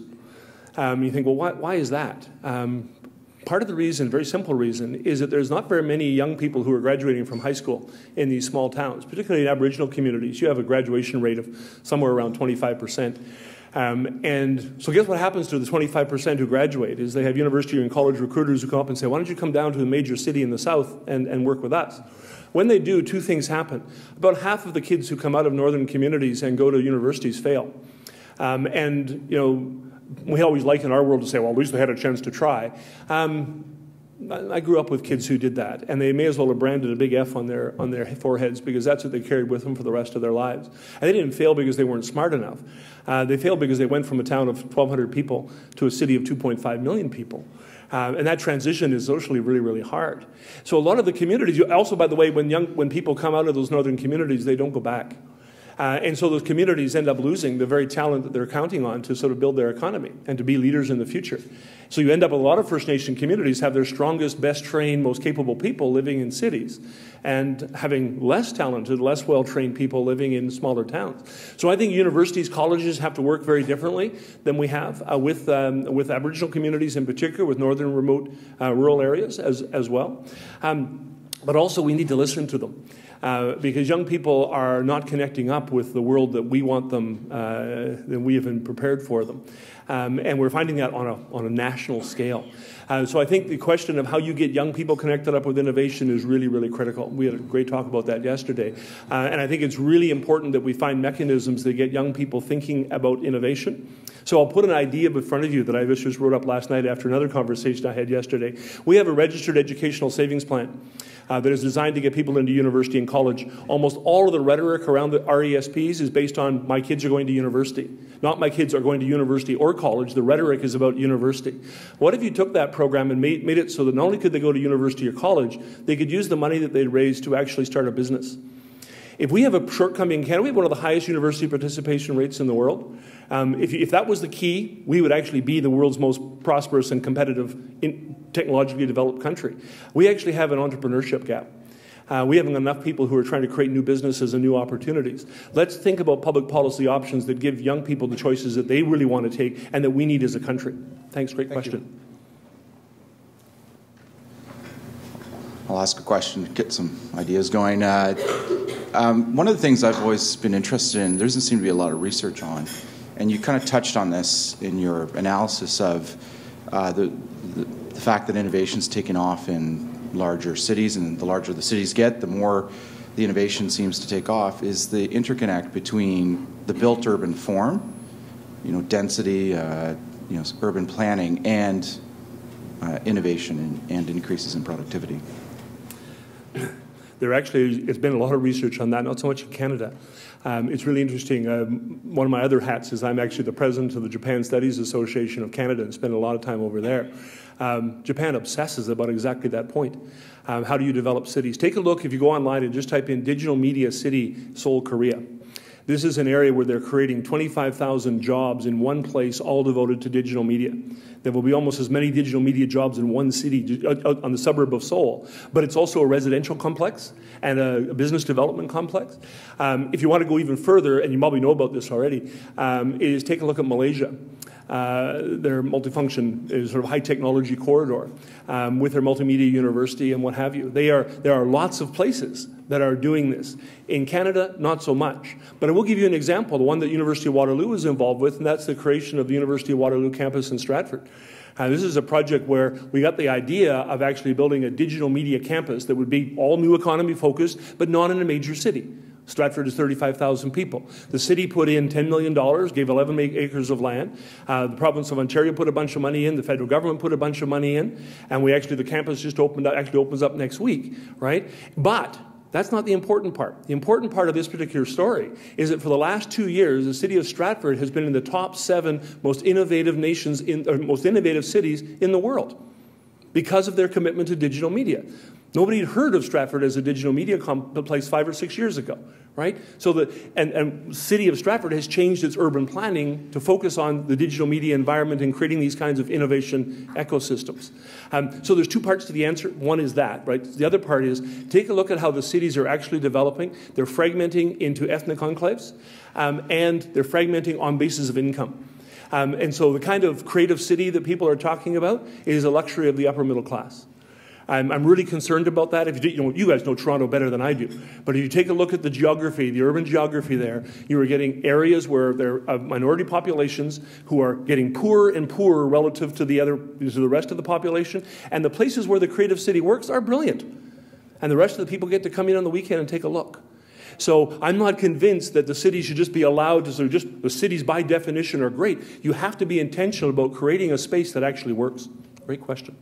You think, well, why is that? Part of the reason, very simple reason, is that there's not very many young people who are graduating from high school in these small towns, particularly in Aboriginal communities. You have a graduation rate of somewhere around 25%. And so guess what happens to the 25% who graduate is they have university and college recruiters who come up and say, why don't you come down to a major city in the south and work with us? When they do, two things happen. About half of the kids who come out of northern communities and go to universities fail. We always like in our world to say, well, at least they had a chance to try. I grew up with kids who did that, and they may as well have branded a big F on their foreheads because that's what they carried with them for the rest of their lives. And they didn't fail because they weren't smart enough. They failed because they went from a town of 1,200 people to a city of 2.5 million people. And that transition is socially really, really hard. So a lot of the communities, also, by the way, when people come out of those northern communities, they don't go back. And so those communities end up losing the very talent that they're counting on to sort of build their economy and to be leaders in the future. So you end up with a lot of First Nation communities have their strongest, best trained, most capable people living in cities and having less talented, less well-trained people living in smaller towns. So I think universities, colleges have to work very differently than we have with Aboriginal communities in particular, with northern remote rural areas as well. But also we need to listen to them. Because young people are not connecting up with the world that we want them, that we have been prepared for them. And we're finding that on a national scale. So I think the question of how you get young people connected up with innovation is really, really critical. We had a great talk about that yesterday. And I think it's really important that we find mechanisms that get young people thinking about innovation. So I'll put an idea in front of you that I just wrote up last night after another conversation I had yesterday. We have a registered educational savings plan that is designed to get people into university and college. Almost all of the rhetoric around the RESPs is based on my kids are going to university. Not my kids are going to university or college. The rhetoric is about university. What if you took that program and made it so that not only could they go to university or college, they could use the money that they'd raised to actually start a business? If we have a shortcoming in Canada, we have one of the highest university participation rates in the world. If that was the key, we would actually be the world's most prosperous and competitive technologically developed country. We actually have an entrepreneurship gap. We haven't enough people who are trying to create new businesses and new opportunities. Let's think about public policy options that give young people the choices that they really want to take and that we need as a country. Thanks, great question. I'll ask a question to get some ideas going. One of the things I've always been interested in, there doesn't seem to be a lot of research on, and you kind of touched on this in your analysis of the fact that innovation's taken off in larger cities, and the larger the cities get, the more the innovation seems to take off, is the interconnect between the built urban form, density, urban planning, and innovation and increases in productivity. There actually has been a lot of research on that, not so much in Canada. It's really interesting. One of my other hats is I'm actually the president of the Japan Studies Association of Canada and spend a lot of time over there. Japan obsesses about exactly that point. How do you develop cities? Take a look, if you go online and just type in digital media city Seoul, Korea. This is an area where they're creating 25,000 jobs in one place, all devoted to digital media. There will be almost as many digital media jobs in one city out on the suburb of Seoul. But it's also a residential complex and a business development complex. If you want to go even further, and you probably know about this already, is take a look at Malaysia. Their multifunction is sort of high technology corridor with their multimedia university and what have you. There are lots of places that are doing this. In Canada, not so much. But I will give you an example, the one that University of Waterloo is involved with, and that's the creation of the University of Waterloo campus in Stratford. This is a project where we got the idea of actually building a digital media campus that would be all new economy focused, but not in a major city. Stratford is 35,000 people. The city put in $10 million, gave 11 acres of land. The province of Ontario put a bunch of money in. The federal government put a bunch of money in. And the campus just opens up next week, right? But that's not the important part. The important part of this particular story is that for the last 2 years, the city of Stratford has been in the top 7 most innovative most innovative cities in the world because of their commitment to digital media. Nobody had heard of Stratford as a digital media place 5 or 6 years ago, right? So the city of Stratford has changed its urban planning to focus on the digital media environment and creating these kinds of innovation ecosystems. So there's 2 parts to the answer. One is that, right? The other part is take a look at how the cities are actually developing. They're fragmenting into ethnic enclaves, and they're fragmenting on basis of income. And so the kind of creative city that people are talking about is a luxury of the upper middle class. I'm really concerned about that. If you guys know Toronto better than I do. But if you take a look at the geography, the urban geography there, you are getting areas where there are minority populations who are getting poorer and poorer relative to the rest of the population. And the places where the creative city works are brilliant. And the rest of the people get to come in on the weekend and take a look. So I'm not convinced that the city should just be allowed to the cities by definition are great. You have to be intentional about creating a space that actually works. Great question.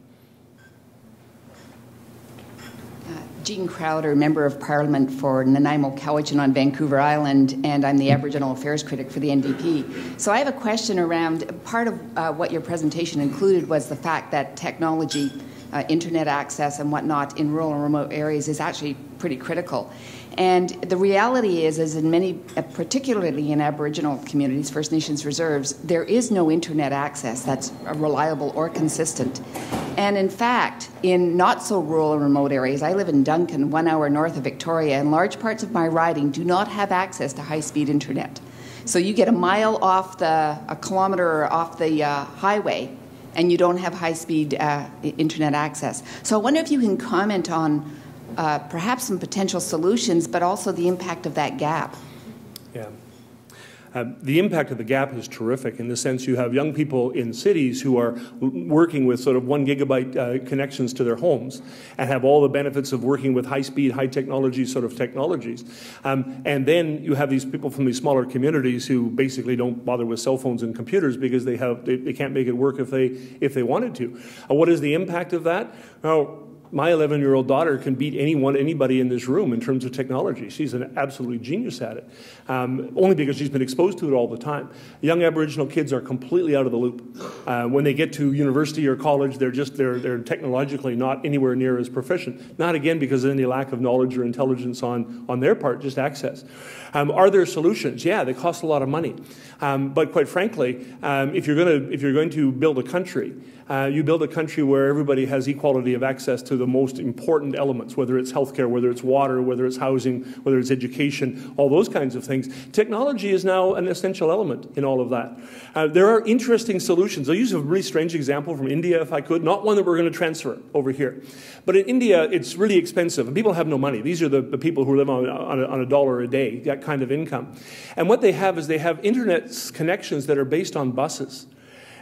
Jean Crowder, Member of Parliament for Nanaimo, Cowichan on Vancouver Island, and I'm the Aboriginal Affairs Critic for the NDP. So I have a question around, part of what your presentation included was the fact that technology, internet access and whatnot in rural and remote areas is actually pretty critical. And the reality is in many, particularly in Aboriginal communities, First Nations reserves, there is no internet access that's reliable or consistent. And in fact, in not-so-rural and remote areas, I live in Duncan, 1 hour north of Victoria, and large parts of my riding do not have access to high-speed internet. So you get a kilometre off the highway, and you don't have high-speed internet access. So I wonder if you can comment on perhaps some potential solutions, but also the impact of that gap. Yeah. The impact of the gap is terrific in the sense you have young people in cities who are working with sort of 1 gigabyte connections to their homes and have all the benefits of working with high-speed, high-technology sort of technologies. And then you have these people from these smaller communities who basically don't bother with cell phones and computers because they can't make it work if they wanted to. What is the impact of that? Well, my 11-year-old daughter can beat anybody in this room in terms of technology. She's an absolute genius at it, only because she's been exposed to it all the time. Young Aboriginal kids are completely out of the loop. When they get to university or college, they're technologically not anywhere near as proficient. Not again because of any lack of knowledge or intelligence on their part, just access. Are there solutions? Yeah, they cost a lot of money. But quite frankly, if you're going to build a country, you build a country where everybody has equality of access to the most important elements, whether it's healthcare, whether it's water, whether it's housing, whether it's education, all those kinds of things. Technology is now an essential element in all of that. There are interesting solutions. I'll use a really strange example from India, if I could, not one that we're going to transfer over here. But in India, it's really expensive, and people have no money. These are the people who live on $1 a day, that kind of income. And what they have is they have internet connections that are based on buses.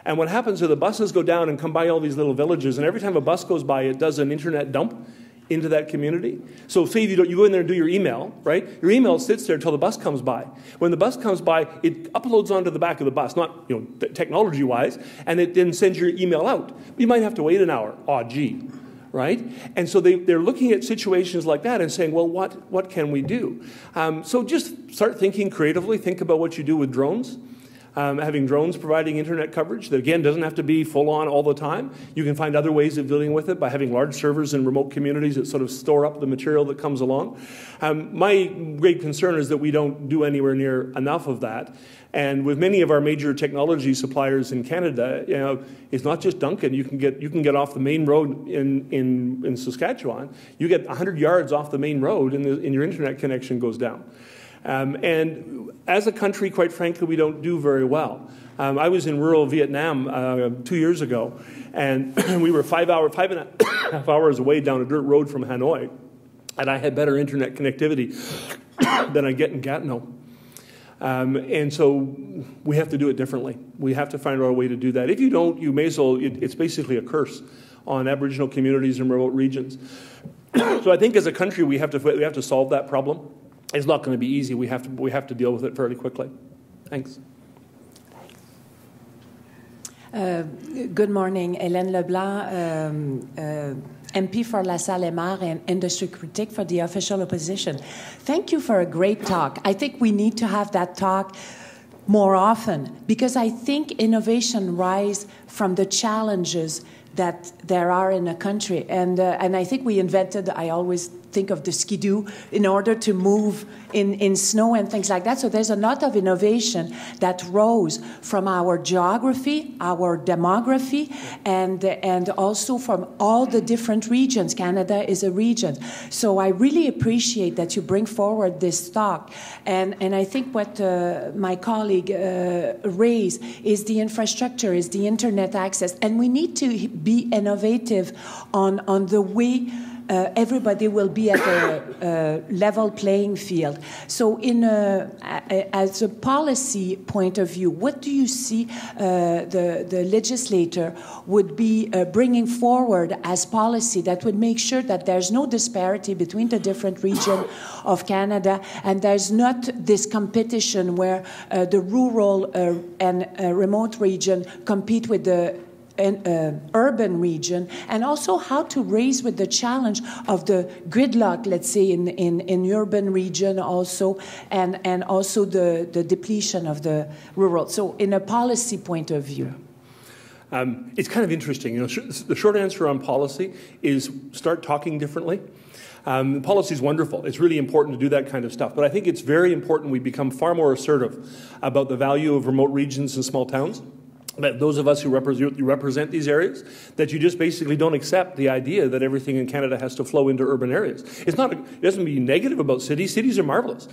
And what happens is the buses go down and come by all these little villages, and every time a bus goes by, it does an internet dump into that community. So say you go in there and do your email, right? Your email sits there until the bus comes by. When the bus comes by, it uploads onto the back of the bus, not technology-wise, and it then sends your email out. You might have to wait an hour. Oh, gee. Right? And so they're looking at situations like that and saying, well, what can we do? So just start thinking creatively. Think about what you do with drones. having drones providing internet coverage that, again, doesn't have to be full-on all the time. You can find other ways of dealing with it by having large servers in remote communities that sort of store up the material that comes along. My great concern is that we don't do anywhere near enough of that. And with many of our major technology suppliers in Canada, you know, it's not just Duncan. You can get off the main road in Saskatchewan. You get 100 yards off the main road, and your internet connection goes down. And as a country, quite frankly, we don't do very well. I was in rural Vietnam 2 years ago, and we were 5.5 hours away down a dirt road from Hanoi, and I had better internet connectivity than I get in Gatineau. And so we have to do it differently. We have to find our way to do that. If you don't, you may as well, it's basically a curse on Aboriginal communities in remote regions. So I think as a country, we have to solve that problem. It's not going to be easy. We have to deal with it fairly quickly. Thanks. Good morning, Hélène Leblanc, MP for La Salle-et-Mar and industry critic for the official opposition. Thank you for a great talk. I think we need to have that talk more often because I think innovation rise from the challenges that there are in a country. And I think we invented, I always think of the skidoo, in order to move in snow and things like that. So there's a lot of innovation that rose from our geography, our demography, and also from all the different regions. Canada is a region. So I really appreciate that you bring forward this talk. And I think what my colleague raised is the infrastructure, is the internet access. And we need to be innovative on the way everybody will be at a level playing field. So as a policy point of view, what do you see the legislator would be bringing forward as policy that would make sure that there's no disparity between the different regions of Canada and there's not this competition where the rural and remote region compete with the urban region, and also how to raise with the challenge of the gridlock, let's say, in urban region also, and also the depletion of the rural. So in a policy point of view. It's kind of interesting. You know, the short answer on policy is start talking differently. Policy is wonderful. It's really important to do that kind of stuff. But I think it's very important we become far more assertive about the value of remote regions and small towns. That those of us who represent these areas, that you just basically don't accept the idea that everything in Canada has to flow into urban areas. It doesn't mean negative about cities. Cities are marvelous.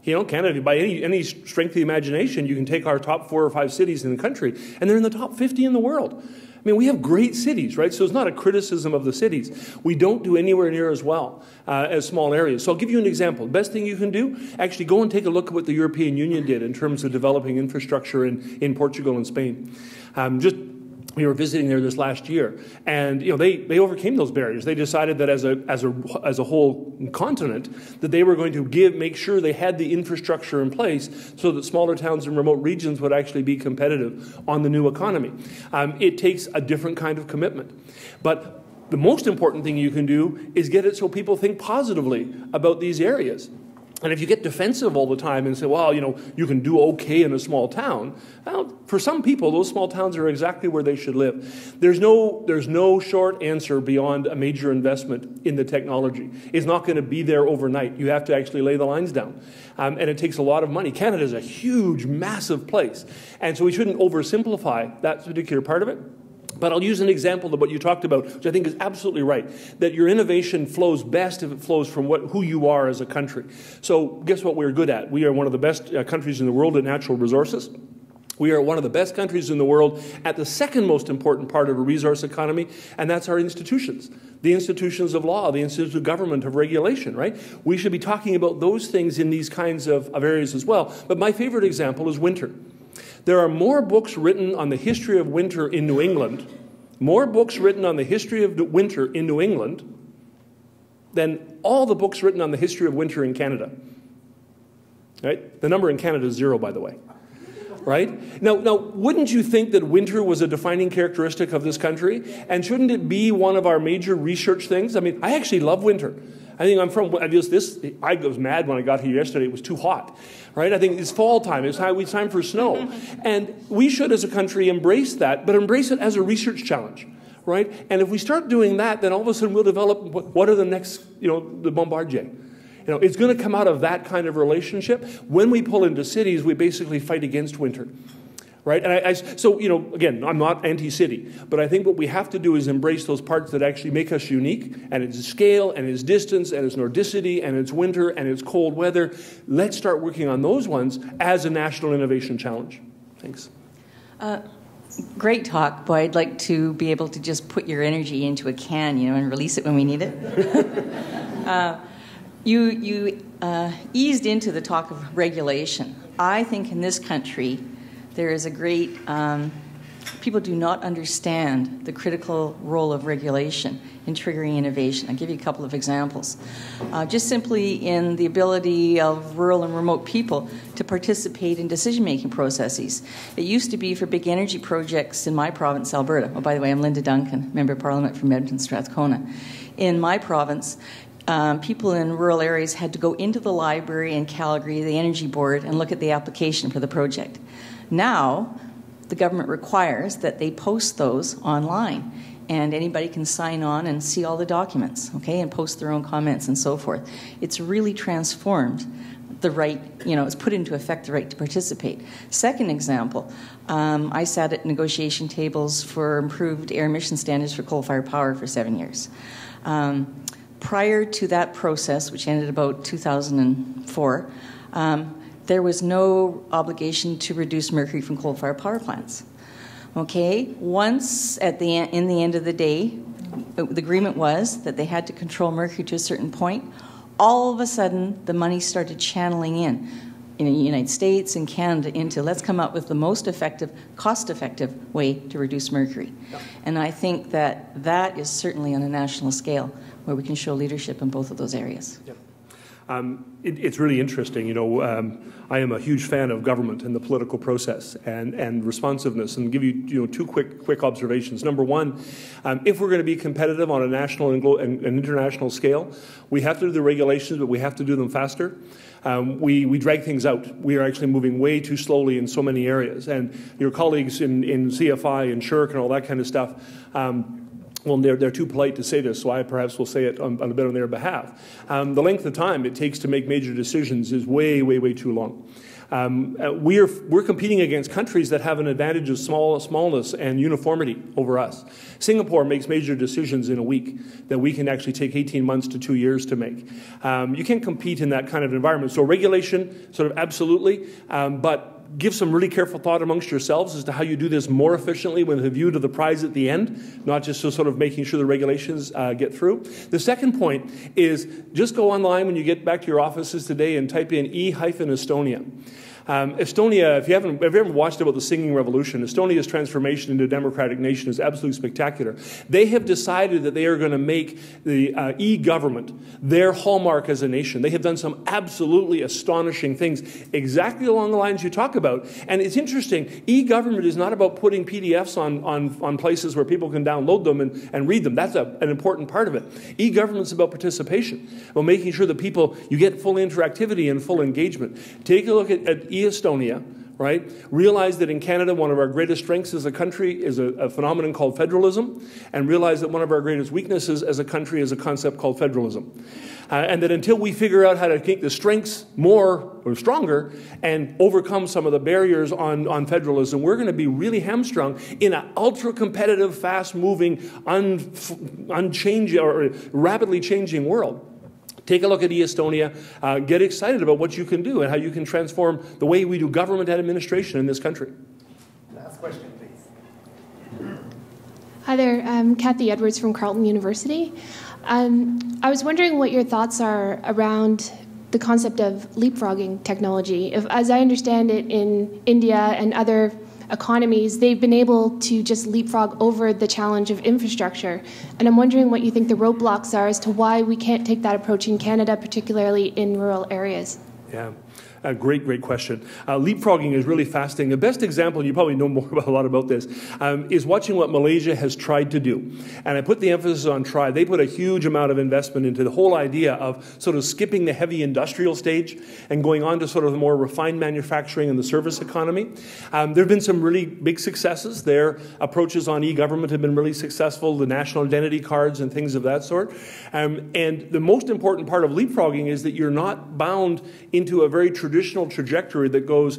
You know, Canada, by any strength of the imagination, you can take our top 4 or 5 cities in the country, and they're in the top 50 in the world. I mean, we have great cities, right? So it's not a criticism of the cities. We don't do anywhere near as well as small areas. So I'll give you an example. The best thing you can do, actually go and take a look at what the European Union did in terms of developing infrastructure in Portugal and Spain. We were visiting there this last year, and you know they overcame those barriers. They decided that as a whole continent, that they were going to make sure they had the infrastructure in place so that smaller towns and remote regions would actually be competitive on the new economy. It takes a different kind of commitment, but the most important thing you can do is get it so people think positively about these areas. And if you get defensive all the time and say, well, you know, you can do okay in a small town, well, for some people, those small towns are exactly where they should live. There's no short answer beyond a major investment in the technology. It's not going to be there overnight. You have to actually lay the lines down. And it takes a lot of money. Canada is a huge, massive place. And so we shouldn't oversimplify that particular part of it. But I'll use an example of what you talked about, which I think is absolutely right, that your innovation flows best if it flows from who you are as a country. So guess what we're good at? We are one of the best countries in the world at natural resources. We are one of the best countries in the world at the second most important part of a resource economy, and that's our institutions. The institutions of law, the institutions of government, of regulation, right? We should be talking about those things in these kinds of areas as well. But my favorite example is winter. There are more books written on the history of winter in New England, than all the books written on the history of winter in Canada. Right? The number in Canada is 0, by the way. Right? Now, wouldn't you think that winter was a defining characteristic of this country? And shouldn't it be one of our major research things? I mean, I actually love winter. I think I was mad when I got here yesterday. It was too hot, right? I think it's fall time. It's time for snow. And we should, as a country, embrace that, but embrace it as a research challenge, right? And if we start doing that, then all of a sudden we'll develop what are the next, the Bombardier. It's going to come out of that kind of relationship. When we pull into cities, we basically fight against winter. Right? And so, again, I'm not anti-city, but I think what we have to do is embrace those parts that actually make us unique, and its scale, and its distance, and its nordicity, and its winter, and its cold weather. Let's start working on those ones as a national innovation challenge. Thanks. Great talk, boy. I'd like to be able to just put your energy into a can, and release it when we need it. You eased into the talk of regulation. I think in this country, there is a great, people do not understand the critical role of regulation in triggering innovation. I'll give you a couple of examples. Just simply in the ability of rural and remote people to participate in decision-making processes. It used to be for big energy projects in my province, Alberta. Oh, by the way, I'm Linda Duncan, Member of Parliament from Edmonton Strathcona. In my province, people in rural areas had to go into the library in Calgary, the Energy Board, and look at the application for the project. Now, the government requires that they post those online, and anybody can sign on and see all the documents, okay, and post their own comments and so forth. It's really transformed the right, it's put into effect the right to participate. Second example, I sat at negotiation tables for improved air emission standards for coal-fired power for 7 years. Prior to that process, which ended about 2004, there was no obligation to reduce mercury from coal-fired power plants. Okay, once in the end of the day, the agreement was that they had to control mercury to a certain point. All of a sudden, the money started channeling in the United States and Canada into let's come up with the most effective, cost-effective way to reduce mercury. Yep. And I think that is certainly on a national scale where we can show leadership in both of those areas. Yep. It's really interesting. I am a huge fan of government and the political process and responsiveness. And give you two quick observations. Number one, if we're going to be competitive on a national and international scale, we have to do the regulations, but we have to do them faster. We drag things out. We are actually moving way too slowly in so many areas. And your colleagues in CFI and SHIRC and all that kind of stuff. Well, they're too polite to say this, so I perhaps will say it a bit on their behalf. The length of time it takes to make major decisions is way, way, way too long. We're competing against countries that have an advantage of smallness and uniformity over us. Singapore makes major decisions in a week that we can actually take 18 months to 2 years to make. You can't compete in that kind of environment. So regulation, sort of absolutely, but give some really careful thought amongst yourselves as to how you do this more efficiently with a view to the prize at the end, not just sort of making sure the regulations get through. The second point is just go online when you get back to your offices today and type in E-Estonia. Estonia, if you haven't ever watched about the singing revolution, Estonia's transformation into a democratic nation is absolutely spectacular. They have decided that they are going to make the e-government their hallmark as a nation. They have done some absolutely astonishing things exactly along the lines you talk about. And it's interesting, e-government is not about putting PDFs on places where people can download them and read them. That's an important part of it. E-government is about participation, about making sure that you get full interactivity and full engagement. Take a look at Estonia, right? Realize that in Canada, one of our greatest strengths as a country is a phenomenon called federalism, and realize that one of our greatest weaknesses as a country is a concept called federalism. And that until we figure out how to make the strengths more or stronger and overcome some of the barriers on federalism, we're going to be really hamstrung in an ultra-competitive, fast-moving, unchanging or rapidly changing world. Take a look at Estonia. Get excited about what you can do and how you can transform the way we do government and administration in this country. Last question, please. Hi there. I'm Kathy Edwards from Carleton University. I was wondering what your thoughts are around the concept of leapfrogging technology. As I understand it, in India and other economies, they've been able to just leapfrog over the challenge of infrastructure. And I'm wondering what you think the roadblocks are as to why we can't take that approach in Canada, particularly in rural areas. Yeah. A great question. Leapfrogging is really fascinating. The best example, and you probably know a lot about this, is watching what Malaysia has tried to do. And I put the emphasis on try. They put a huge amount of investment into the whole idea of sort of skipping the heavy industrial stage and going on to sort of the more refined manufacturing and the service economy. There have been some really big successes. Their approaches on e-government have been really successful, the national identity cards and things of that sort. And the most important part of leapfrogging is that you're not bound into a very traditional trajectory that goes,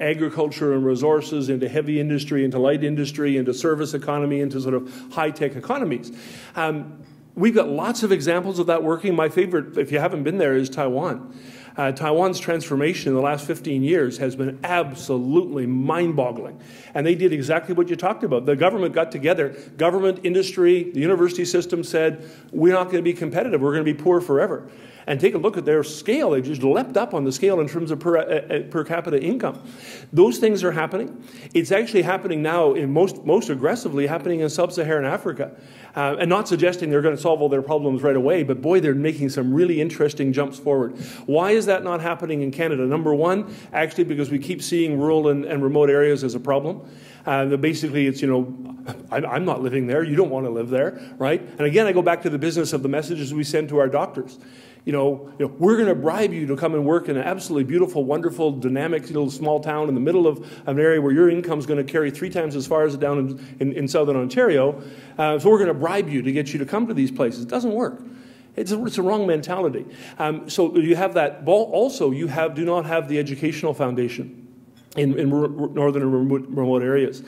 agriculture and resources into heavy industry, into light industry, into service economy, into sort of high-tech economies. We've got lots of examples of that working. My favorite, if you haven't been there, is Taiwan. Taiwan's transformation in the last 15 years has been absolutely mind-boggling. And they did exactly what you talked about. The government got together. Government, industry, the university system said, we're not going to be competitive. We're going to be poor forever. And take a look at their scale. They just leapt up on the scale in terms of per capita income. Those things are happening. It's actually happening now, in most aggressively happening in sub-Saharan Africa. And not suggesting they're going to solve all their problems right away, but boy, they're making some really interesting jumps forward. Why is that not happening in Canada? Number one, actually because we keep seeing rural and remote areas as a problem. Basically, it's, I'm not living there. You don't want to live there, right? And again, I go back to the business of the messages we send to our doctors. We're going to bribe you to come and work in an absolutely beautiful, wonderful, dynamic little small town in the middle of an area where your income is going to carry 3 times as far as down in southern Ontario. So we're going to bribe you to get you to come to these places. It doesn't work. It's a wrong mentality. So you have that. Also, you do not have the educational foundation in northern and remote areas.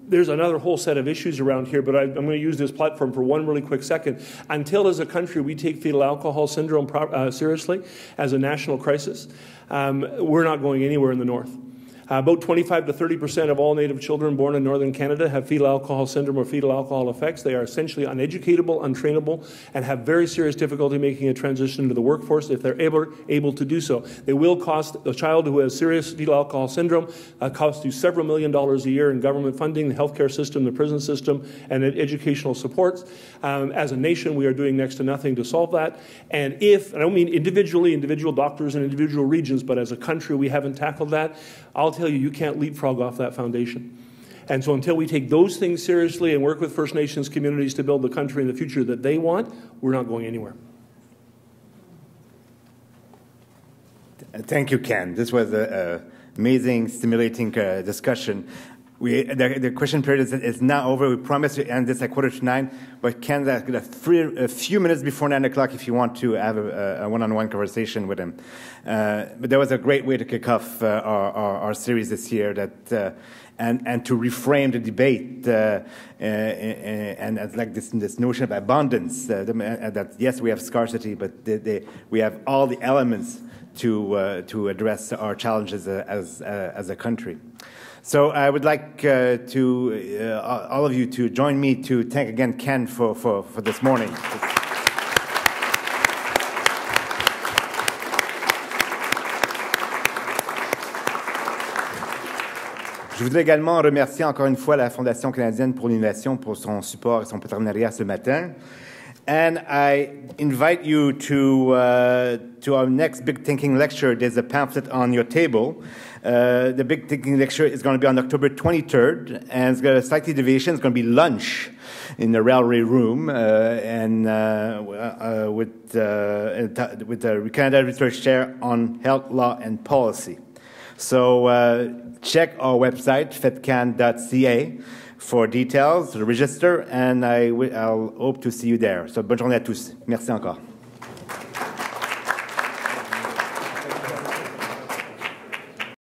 There's another whole set of issues around here, but I'm going to use this platform for one really quick second. Until, as a country, we take fetal alcohol syndrome seriously as a national crisis, we're not going anywhere in the north. About 25 to 30% of all Native children born in northern Canada have fetal alcohol syndrome or fetal alcohol effects. They are essentially uneducatable, untrainable, and have very serious difficulty making a transition into the workforce if they're able to do so. They will cost a child who has serious fetal alcohol syndrome, cost you several $1 million a year in government funding, the healthcare system, the prison system, and educational supports. As a nation, we are doing next to nothing to solve that. And I don't mean individually, individual doctors in individual regions, but as a country, we haven't tackled that. I'll tell you, you can't leapfrog off that foundation. And so until we take those things seriously and work with First Nations communities to build the country in the future that they want, we're not going anywhere. Thank you, Ken. This was an amazing, stimulating discussion. The question period is now over. We promised to end this at 8:45, but Ken's got a few minutes before 9 o'clock if you want to have a one-on-one conversation with him. But that was a great way to kick off our series this year, and to reframe the debate and like this notion of abundance, that yes, we have scarcity, but we have all the elements to address our challenges as a country. So I would like all of you to join me to thank again Ken for this morning. Je voudrais également remercier encore une fois la Fondation canadienne pour l'innovation pour son support et son partenariat ce matin. And I invite you to our next Big Thinking lecture. There's a pamphlet on your table. The Big Thinking lecture is going to be on October 23rd, and it's got a slightly deviation. It's going to be lunch in the railway room, with the Canada Research Chair on Health, Law, and Policy. So check our website, fedcan.ca, for details, register, and I'll hope to see you there. So bonne journée à tous. Merci encore.